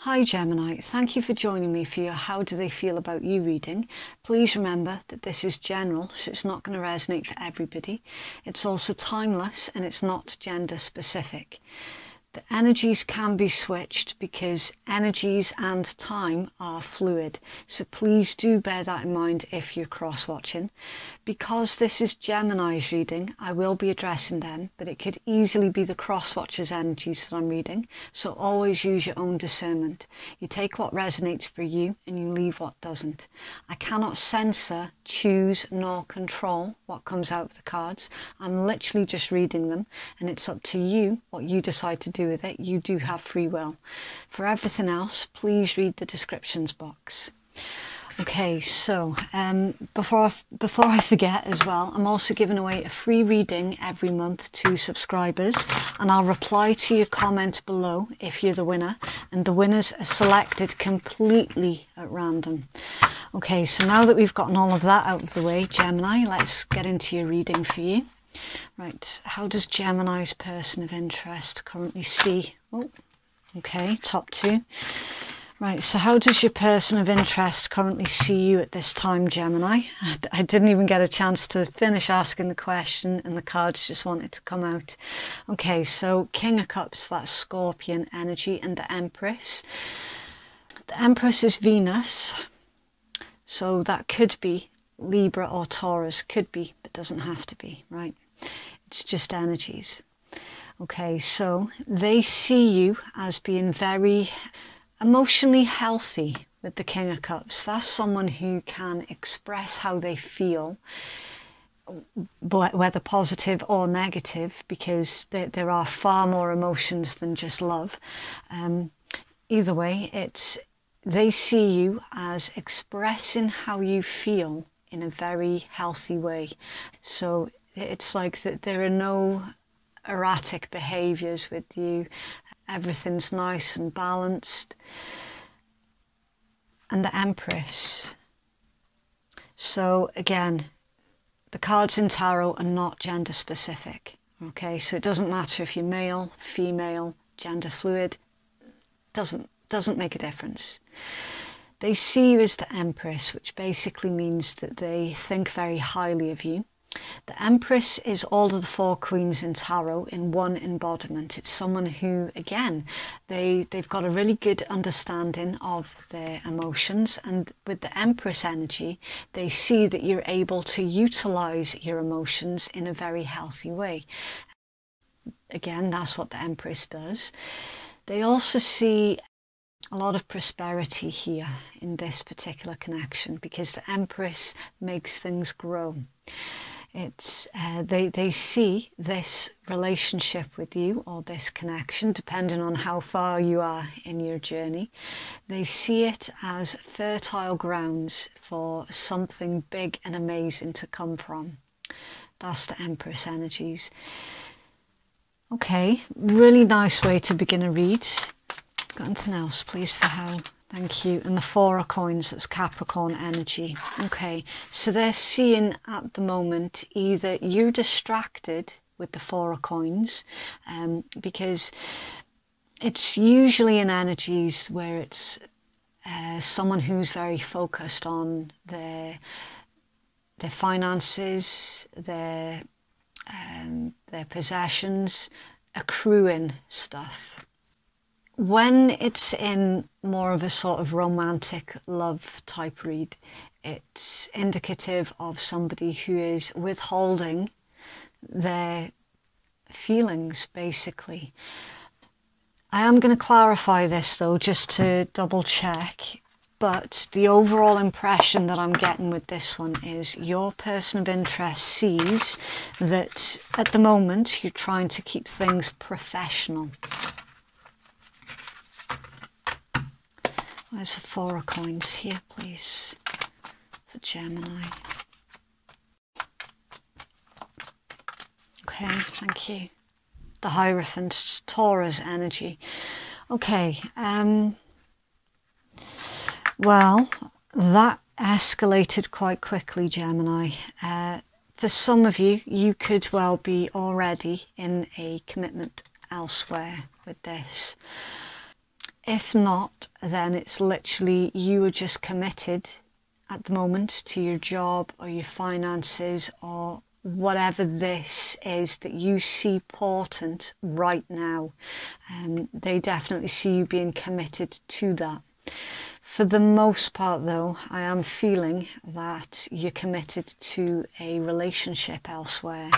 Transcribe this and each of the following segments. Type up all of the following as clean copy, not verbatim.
Hi Gemini, thank you for joining me for your How Do They Feel About You reading. Please remember that this is general, so it's not going to resonate for everybody. It's also timeless and it's not gender specific. The energies can be switched because energies and time are fluid. So please do bear that in mind if you're cross-watching. Because this is Gemini's reading, I will be addressing them, but it could easily be the cross-watcher's energies that I'm reading. So always use your own discernment. You take what resonates for you and you leave what doesn't. I cannot censor, choose, nor control what comes out of the cards. I'm literally just reading them, and it's up to you what you decide to do with it. You do have free will. For everything else, please read the descriptions box. Okay, so before I forget as well, I'm also giving away a free reading every month to subscribers, and I'll reply to your comment below if you're the winner, and the winners are selected completely at random. Okay, so now that we've gotten all of that out of the way, Gemini, let's get into your reading for you. Right, how does Gemini's person of interest currently see? Oh, okay, top two. Right, so how does your person of interest currently see you at this time, Gemini? I didn't even get a chance to finish asking the question and the cards just wanted to come out. Okay, so King of Cups, that's Scorpion energy, and the Empress. The Empress is Venus, so that could be Libra or Taurus, could be, but doesn't have to be, right? It's just energies. Okay, so they see you as being very emotionally healthy with the King of Cups. That's someone who can express how they feel, whether positive or negative, because there are far more emotions than just love. Either way, they see you as expressing how you feel in a very healthy way. So it's like that there are no erratic behaviours with you. Everything's nice and balanced. And the Empress. So again, the cards in tarot are not gender specific. Okay, so it doesn't matter if you're male, female, gender fluid. Doesn't make a difference. They see you as the Empress, which basically means that they think very highly of you. The Empress is all of the four queens in tarot in one embodiment. It's someone who, again, they've got a really good understanding of their emotions, and with the Empress energy, they see that you're able to utilize your emotions in a very healthy way. Again, that's what the Empress does. They also see a lot of prosperity here in this particular connection, because the Empress makes things grow. It's they see this relationship with you, or this connection, depending on how far you are in your journey. They see it as fertile grounds for something big and amazing to come from. That's the Empress energies. Okay, really nice way to begin a read. Got anything else, please, for how? Thank you. And the Four of Coins, that's Capricorn energy. Okay, so they're seeing at the moment either you're distracted with the Four of Coins, because it's usually in energies where it's someone who's very focused on their finances, their possessions, accruing stuff. When it's in more of a sort of romantic love type read, it's indicative of somebody who is withholding their feelings, basically. I am going to clarify this though, just to double check, but the overall impression that I'm getting with this one is your person of interest sees that at the moment you're trying to keep things professional. Where's the Four of Coins here, please, for Gemini? Okay, thank you. The Hierophant, Taurus energy. Okay, well, that escalated quite quickly, Gemini. For some of you, you could well be already in a commitment elsewhere with this. If not, then it's literally you are just committed at the moment to your job or your finances or whatever this is that you see important right now. They definitely see you being committed to that. For the most part though, I am feeling that you're committed to a relationship elsewhere.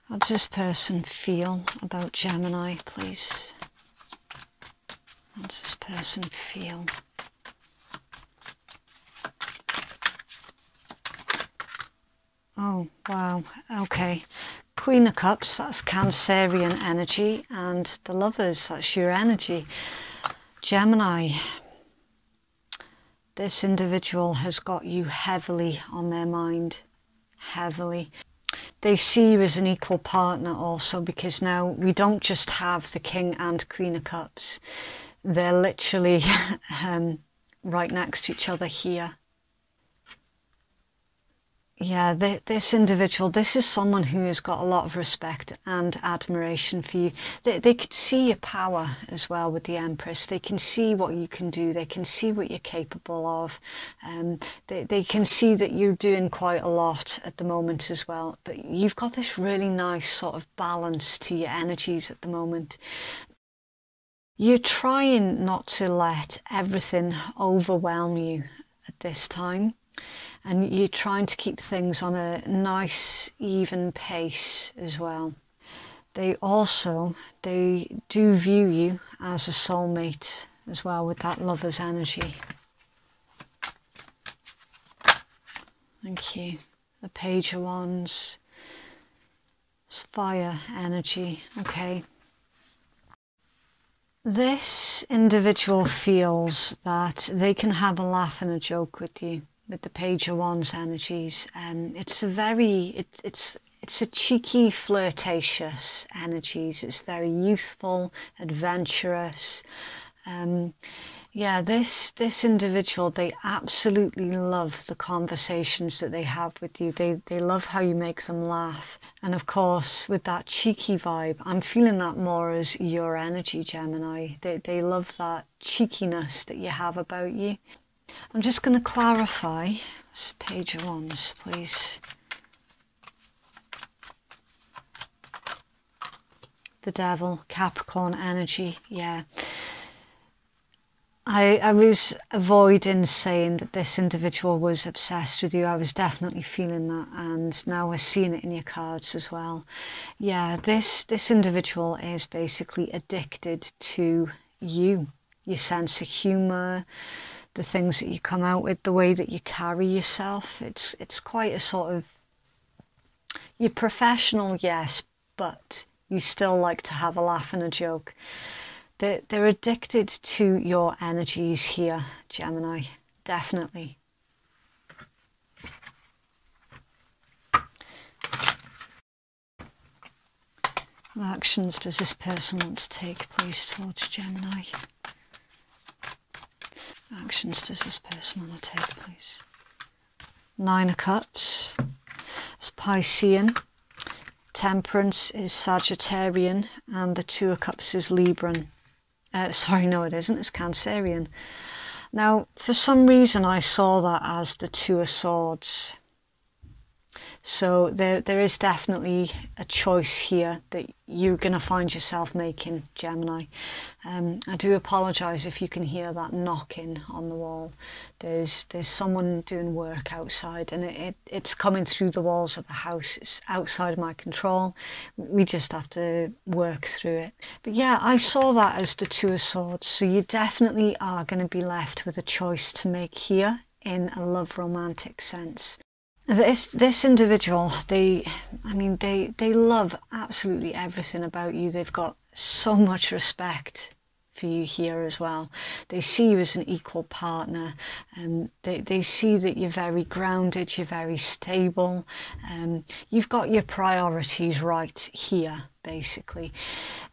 How does this person feel about Gemini, please? How does this person feel? Oh, wow. Okay. Queen of Cups, that's Cancerian energy, and the Lovers, that's your energy. Gemini, this individual has got you heavily on their mind. Heavily. They see you as an equal partner also, because now we don't just have the King and Queen of Cups. They're literally right next to each other here. Yeah, this individual, this is someone who has got a lot of respect and admiration for you. They could see your power as well with the Empress. They can see what you can do. They can see what you're capable of. They can see that you're doing quite a lot at the moment as well. But you've got this really nice sort of balance to your energies at the moment. You're trying not to let everything overwhelm you at this time. And you're trying to keep things on a nice, even pace as well. They do view you as a soulmate as well with that Lover's energy. Thank you. The Page of Wands. It's fire energy. Okay. This individual feels that they can have a laugh and a joke with you. With the Page of Wands energies, it's a cheeky, flirtatious energies. It's very youthful, adventurous. Yeah, this individual, they absolutely love the conversations that they have with you. They love how you make them laugh. And of course, with that cheeky vibe, I'm feeling that more as your energy, Gemini. They love that cheekiness that you have about you. I'm just going to clarify this Page of Wands, please. The Devil, Capricorn energy, yeah. I was avoiding saying that this individual was obsessed with you. I was definitely feeling that, and now we're seeing it in your cards as well. Yeah, this individual is basically addicted to you, your sense of humour, the things that you come out with, the way that you carry yourself. It's quite a sort of, you're professional, yes, but you still like to have a laugh and a joke. They're addicted to your energies here, Gemini, definitely. What actions does this person want to take, please, towards Gemini? Actions does this person want to take, please? Nine of Cups. It's Piscean. Temperance is Sagittarian. And the Two of Cups is Libran. Sorry, no it isn't. It's Cancerian. Now, for some reason I saw that as the Two of Swords. So there is definitely a choice here that you're going to find yourself making, Gemini. I do apologise if you can hear that knocking on the wall. There's someone doing work outside, and it's coming through the walls of the house. It's outside of my control. We just have to work through it. But yeah, I saw that as the Two of Swords. So you definitely are going to be left with a choice to make here in a love romantic sense. This individual, they love absolutely everything about you. They've got so much respect for you here as well. They see you as an equal partner, and they see that you're very grounded, you're very stable, you've got your priorities right here, basically.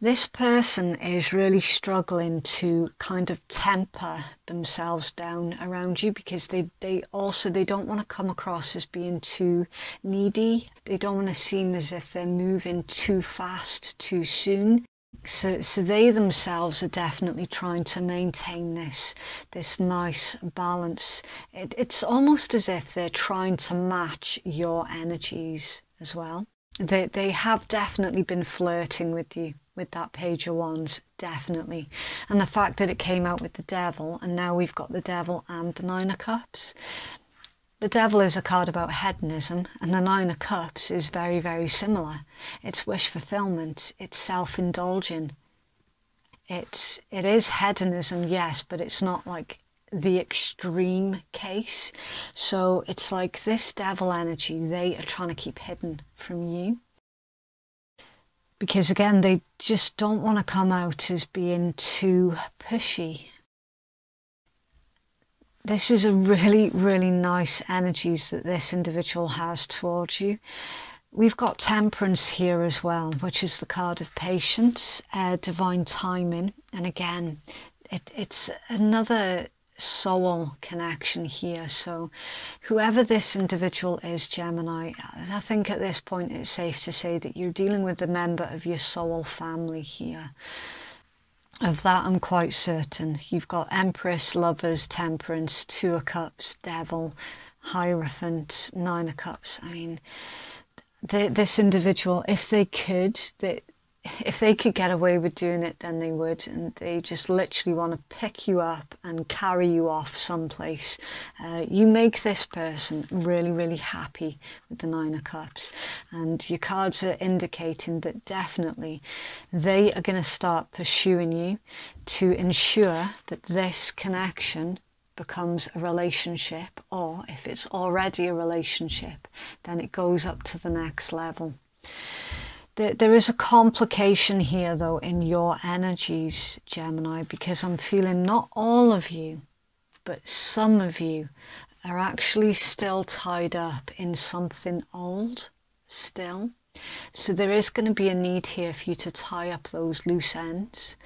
This person is really struggling to kind of temper themselves down around you, because they don't want to come across as being too needy. They don't want to seem as if they're moving too fast, too soon. So they themselves are definitely trying to maintain this nice balance. It's almost as if they're trying to match your energies as well. They have definitely been flirting with you with that Page of Wands, definitely. And the fact that it came out with the Devil, and now we've got the Devil and the Nine of Cups. The Devil is a card about hedonism, and the Nine of Cups is very, very similar. It's wish fulfillment, it's self-indulging. It is hedonism, yes, but it's not like the extreme case. So it's like this Devil energy, they are trying to keep hidden from you. Because again, they just don't want to come out as being too pushy. This is a really, really nice energies that this individual has towards you. We've got Temperance here as well, which is the card of patience, divine timing. And again, it's another soul connection here. So whoever this individual is, Gemini, I think at this point it's safe to say that you're dealing with a member of your soul family here. Of that I'm quite certain. You've got Empress, Lovers, Temperance, Two of Cups, Devil, Hierophant, Nine of Cups. I mean, this individual, if they could get away with doing it, then they would, and they just literally want to pick you up and carry you off someplace. You make this person really, really happy with the Nine of Cups, and your cards are indicating that definitely they are going to start pursuing you to ensure that this connection becomes a relationship, or if it's already a relationship, then it goes up to the next level. There is a complication here, though, in your energies, Gemini, because I'm feeling not all of you, but some of you are actually still tied up in something old still. So there is going to be a need here for you to tie up those loose ends.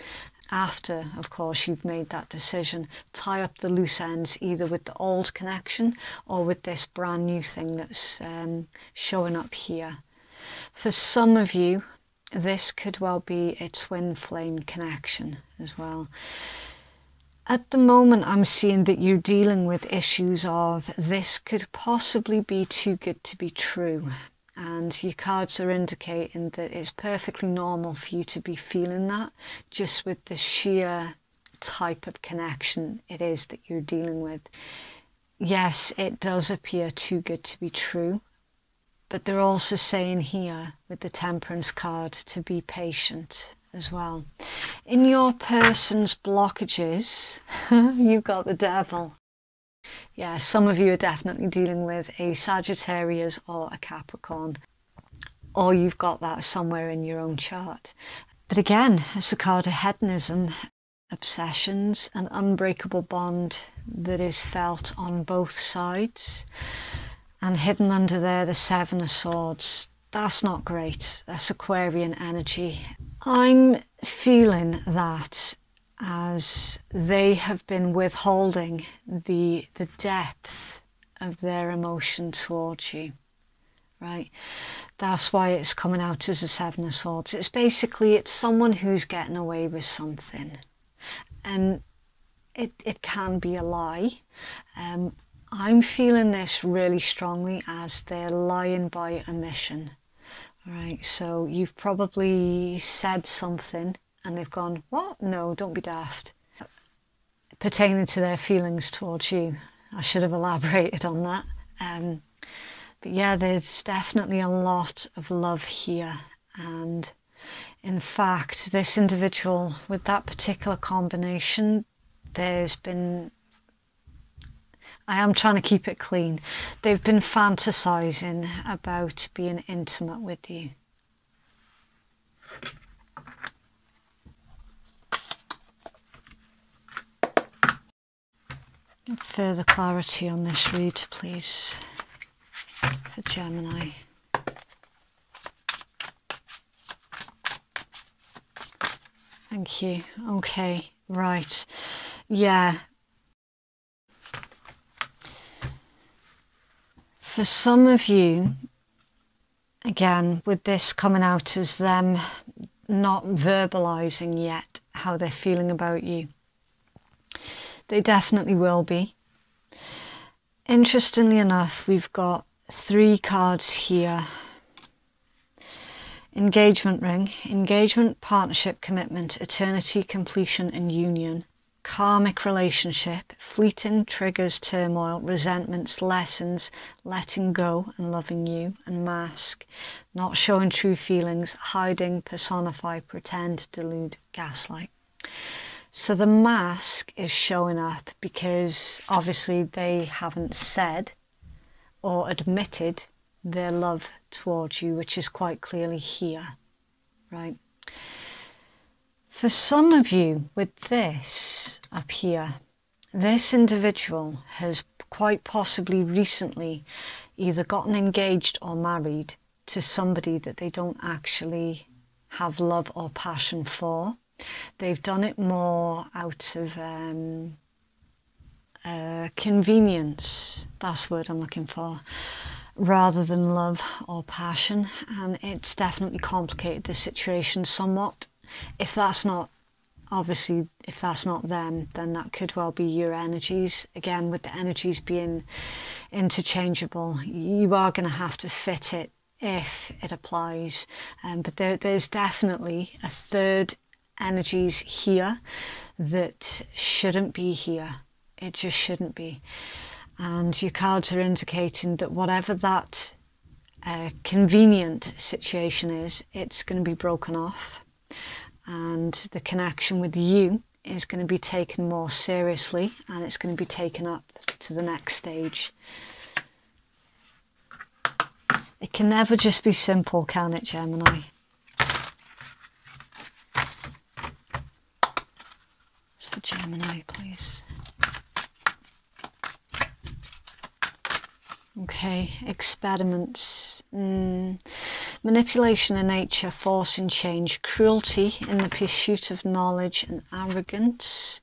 After, of course, you've made that decision, tie up the loose ends either with the old connection or with this brand new thing that's showing up here. For some of you, this could well be a twin flame connection as well. At the moment, I'm seeing that you're dealing with issues of this could possibly be too good to be true. And your cards are indicating that it's perfectly normal for you to be feeling that, just with the sheer type of connection it is that you're dealing with. Yes, it does appear too good to be true. But they're also saying here with the Temperance card to be patient as well. In your person's blockages, you've got the Devil. Yeah, some of you are definitely dealing with a Sagittarius or a Capricorn, or you've got that somewhere in your own chart. But again, it's a card of hedonism, obsessions, an unbreakable bond that is felt on both sides. And hidden under there, the Seven of Swords. That's not great. That's Aquarian energy. I'm feeling that as they have been withholding the depth of their emotion towards you, right? That's why it's coming out as a Seven of Swords. It's basically, it's someone who's getting away with something. And it can be a lie. I'm feeling this really strongly as they're lying by omission. Right, so you've probably said something and they've gone, what? No, don't be daft. Pertaining to their feelings towards you. I should have elaborated on that. But yeah, there's definitely a lot of love here. And in fact, this individual with that particular combination, there's been, I am trying to keep it clean, they've been fantasizing about being intimate with you. Get further clarity on this read, please, for Gemini. Thank you. Okay, right. Yeah. For some of you, again, with this coming out as them not verbalizing yet how they're feeling about you, they definitely will be. Interestingly enough, we've got 3 cards here. Engagement ring, engagement, partnership, commitment, eternity, completion and union. Karmic relationship, fleeting, triggers, turmoil, resentments, lessons, letting go and loving you. And mask, not showing true feelings, hiding, personify, pretend, delude, gaslight. So the mask is showing up because obviously they haven't said or admitted their love towards you, which is quite clearly here, right? For some of you with this up here, this individual has quite possibly recently either gotten engaged or married to somebody that they don't actually have love or passion for. They've done it more out of convenience, that's the word I'm looking for, rather than love or passion, and it's definitely complicated the situation somewhat. If that's not, obviously, if that's not them, then that could well be your energies. Again, with the energies being interchangeable, you are going to have to fit it if it applies. But there's definitely a third energies here that shouldn't be here. It just shouldn't be. And your cards are indicating that whatever that convenient situation is, it's going to be broken off. And the connection with you is going to be taken more seriously, and it's going to be taken up to the next stage. It can never just be simple, can it, Gemini? It's for Gemini, please. Okay, experiments, manipulation in nature, forcing change, cruelty in the pursuit of knowledge and arrogance.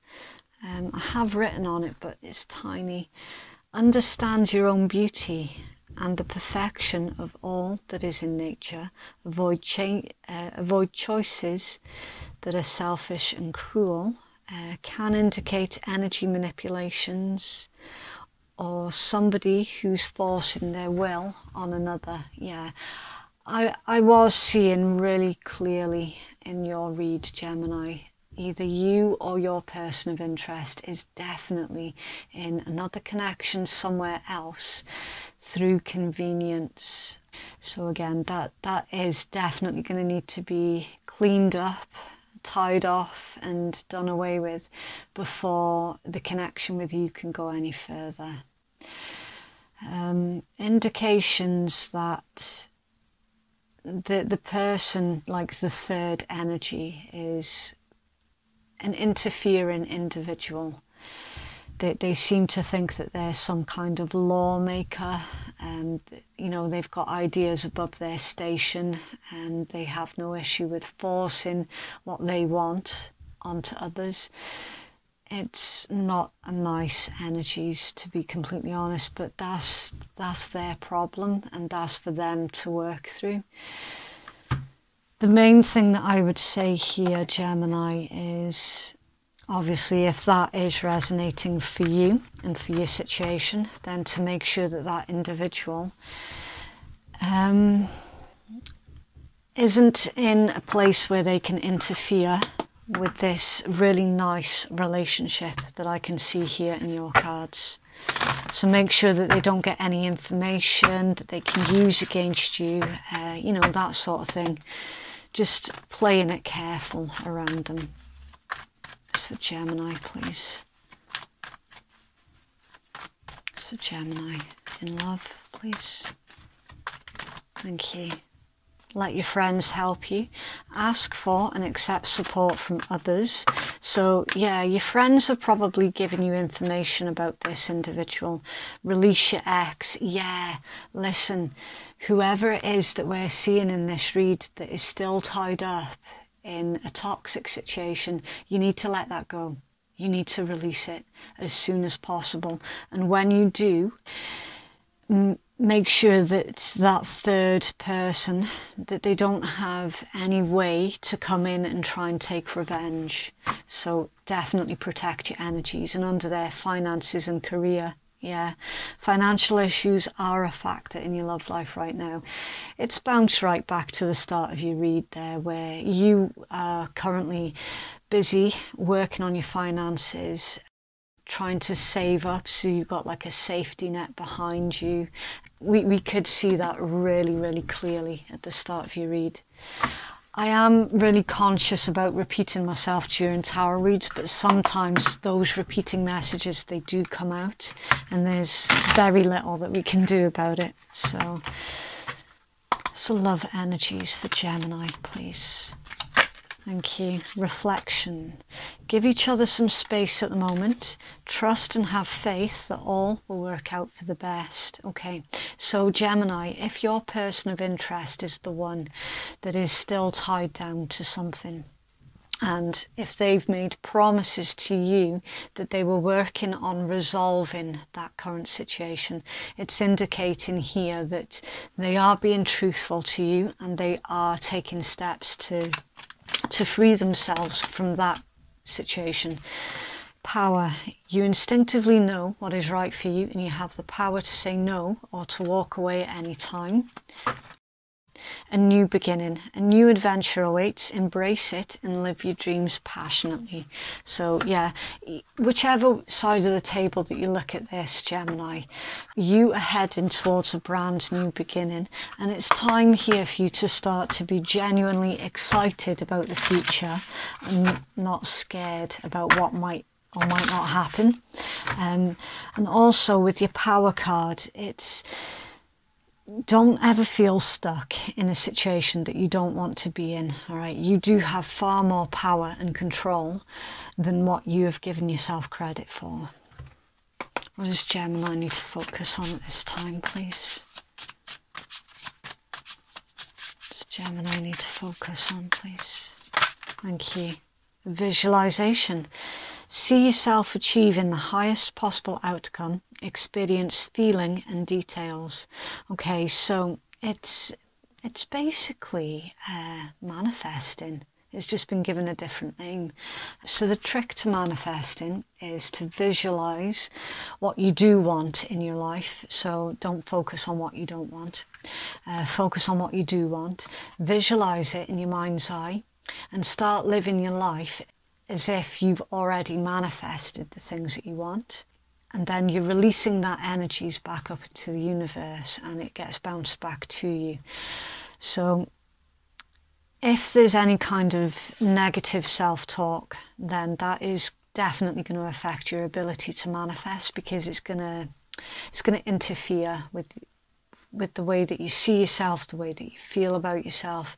I have written on it, but it's tiny. Understand your own beauty and the perfection of all that is in nature. Avoid choices that are selfish and cruel. Can indicate energy manipulations, or somebody who's forcing their will on another. Yeah, I was seeing really clearly in your read, Gemini, either you or your person of interest is definitely in another connection somewhere else through convenience. So again, that is definitely going to need to be cleaned up, tied off and done away with before the connection with you can go any further. Indications that the person, like the third energy, is an interfering individual. They seem to think that they're some kind of lawmaker, and you know, they've got ideas above their station, and they have no issue with forcing what they want onto others. It's not a nice energies, to be completely honest, but that's their problem, and that's for them to work through. The main thing that I would say here, Gemini, is obviously if that is resonating for you and for your situation, then to make sure that that individual isn't in a place where they can interfere with this really nice relationship that I can see here in your cards. So make sure that they don't get any information that they can use against you, you know, that sort of thing. Just playing it careful around them. So Gemini, please. So Gemini, in love, please. Thank you. let your friends help you, ask for and accept support from others. So yeah, your friends are probably giving you information about this individual. Release your ex. Yeah, listen, whoever it is that we're seeing in this read that is still tied up in a toxic situation, you need to let that go. You need to release it as soon as possible. And when you do, make sure that that third person, that they don't have any way to come in and try and take revenge. So definitely protect your energies. And under there, finances and career. Yeah, financial issues are a factor in your love life right now. It's bounced right back to the start of your read there, where you are currently busy working on your finances, trying to save up so you've got like a safety net behind you. We could see that really, really clearly at the start of your read. I am really conscious about repeating myself during tarot reads, but sometimes those repeating messages, they do come out and there's very little that we can do about it. So love energies for Gemini, please. Thank you. Reflection. Give each other some space at the moment. Trust and have faith that all will work out for the best. Okay, so Gemini, if your person of interest is the one that is still tied down to something, and if they've made promises to you that they were working on resolving that current situation, it's indicating here that they are being truthful to you and they are taking steps to free themselves from that situation. Power. You instinctively know what is right for you and you have the power to say no or to walk away at any time. A new beginning, a new adventure awaits. Embrace it and live your dreams passionately. So yeah, whichever side of the table that you look at this, Gemini, you are heading towards a brand new beginning, and it's time here for you to start to be genuinely excited about the future and not scared about what might or might not happen. And also with your power card, it's don't ever feel stuck in a situation that you don't want to be in, all right? You do have far more power and control than what you have given yourself credit for. What does Gemini need to focus on at this time, please? What does Gemini need to focus on, please? Thank you. Visualization. See yourself achieving the highest possible outcome. Experience feeling and details. Okay, so it's basically manifesting. It's just been given a different name. So the trick to manifesting is to visualize what you do want in your life. So don't focus on what you don't want. Focus on what you do want. Visualize it in your mind's eye and start living your life as if you've already manifested the things that you want. And then you're releasing that energies back up into the universe and it gets bounced back to you. So if there's any kind of negative self-talk, then that is definitely going to affect your ability to manifest, because it's going to interfere with the way that you see yourself, the way that you feel about yourself.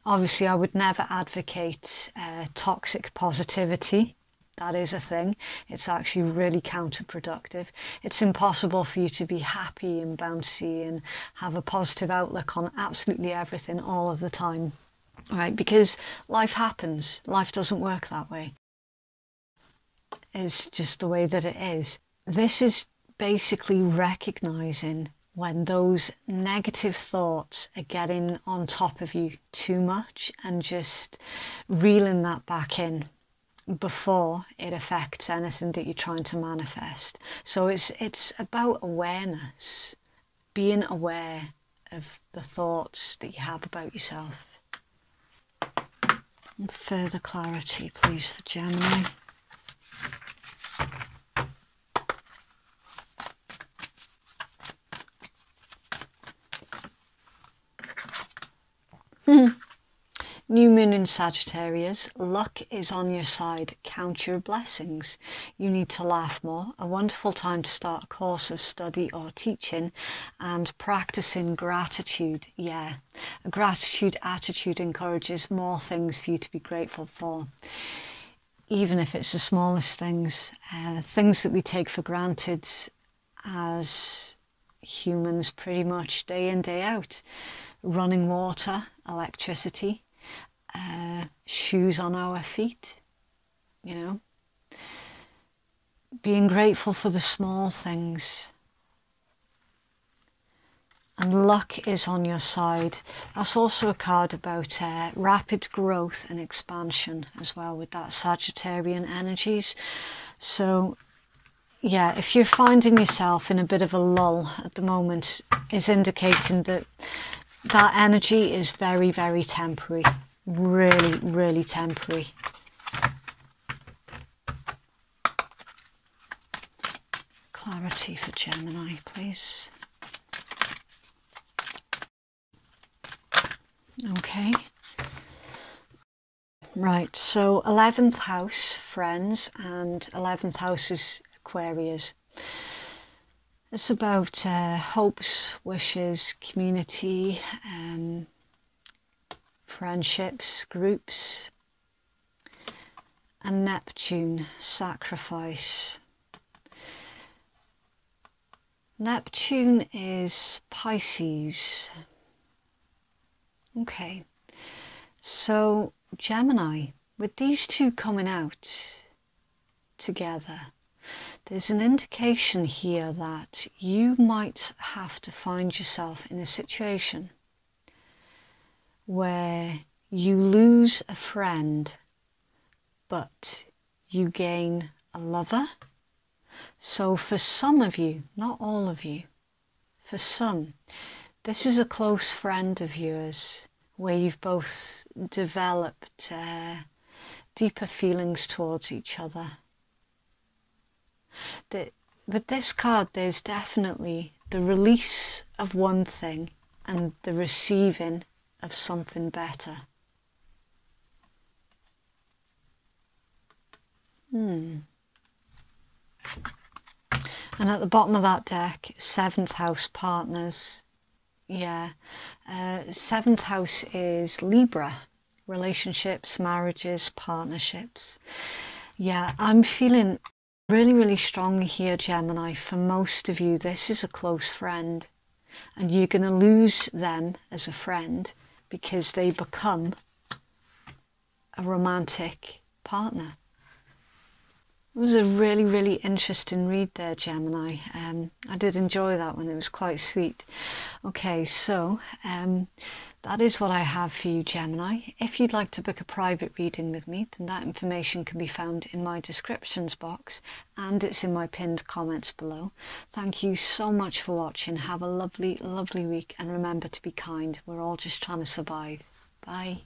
Obviously, I would never advocate toxic positivity. That is a thing. It's actually really counterproductive. It's impossible for you to be happy and bouncy and have a positive outlook on absolutely everything all of the time, right? Because life happens. Life doesn't work that way. It's just the way that it is. This is basically recognizing when those negative thoughts are getting on top of you too much and just reeling that back in before it affects anything that you're trying to manifest. So it's about awareness, being aware of the thoughts that you have about yourself. And further clarity, please, for Gemini. New moon in Sagittarius, luck is on your side. Count your blessings. You need to laugh more. A wonderful time to start a course of study or teaching and practicing gratitude. Yeah, a gratitude attitude encourages more things for you to be grateful for. Even if it's the smallest things, things that we take for granted as humans pretty much day in, day out. Running water, electricity, shoes on our feet, you know. Being grateful for the small things. And luck is on your side. That's also a card about rapid growth and expansion as well, with that Sagittarian energies. So yeah, if you're finding yourself in a bit of a lull at the moment, is indicating that that energy is very, very temporary. Really, really temporary. Clarity for Gemini, please. Okay. Right, so 11th house, friends, and 11th house is Aquarius. It's about hopes, wishes, community, friendships, groups, and Neptune, sacrifice. Neptune is Pisces. Okay, so Gemini, with these two coming out together, there's an indication here that you might have to find yourself in a situation where you lose a friend, but you gain a lover. So for some of you, not all of you, for some, this is a close friend of yours where you've both developed deeper feelings towards each other. With this card, there's definitely the release of one thing and the receiving of something better. And at the bottom of that deck, 7th house, partners. Yeah, 7th house is Libra, relationships, marriages, partnerships. Yeah, I'm feeling really, really strongly here, Gemini. For most of you, this is a close friend, and you're going to lose them as a friend because they become a romantic partner. It was a really, really interesting read there, Gemini. I did enjoy that one. It was quite sweet. Okay, so that is what I have for you, Gemini. If you'd like to book a private reading with me, then that information can be found in my descriptions box, and it's in my pinned comments below. Thank you so much for watching. Have a lovely, lovely week, and remember to be kind. We're all just trying to survive. Bye.